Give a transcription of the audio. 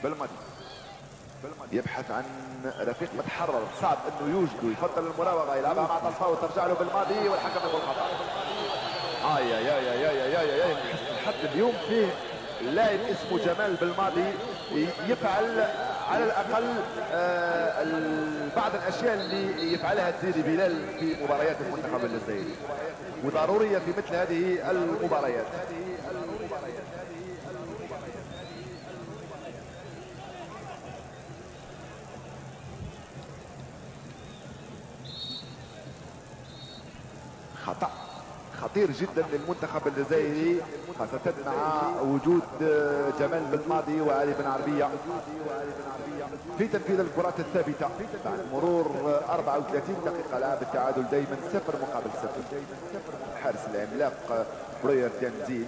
بالماضي يبحث عن رفيق متحرر، صعب انه يوجده، يفضل المراوغه، يلعبها مع طرفه وترجع له بالماضي والحكم يقول خطا. يا يا يا يا يا يا يا حتى اليوم فيه لاعب اسمه جمال بالماضي يفعل على الاقل بعض الاشياء اللي يفعلها سيدي بلال في مباريات المنتخب الجزائري، وضروريه في مثل هذه المباريات. خطأ خطير جدا للمنتخب الجزائري، خاصة مع وجود جمال بالماضي وعلي بن عربية في تنفيذ الكرات الثابتة بعد مرور 34 دقيقة لعب التعادل دائما 0 مقابل 0. الحارس العملاق برير تنزيل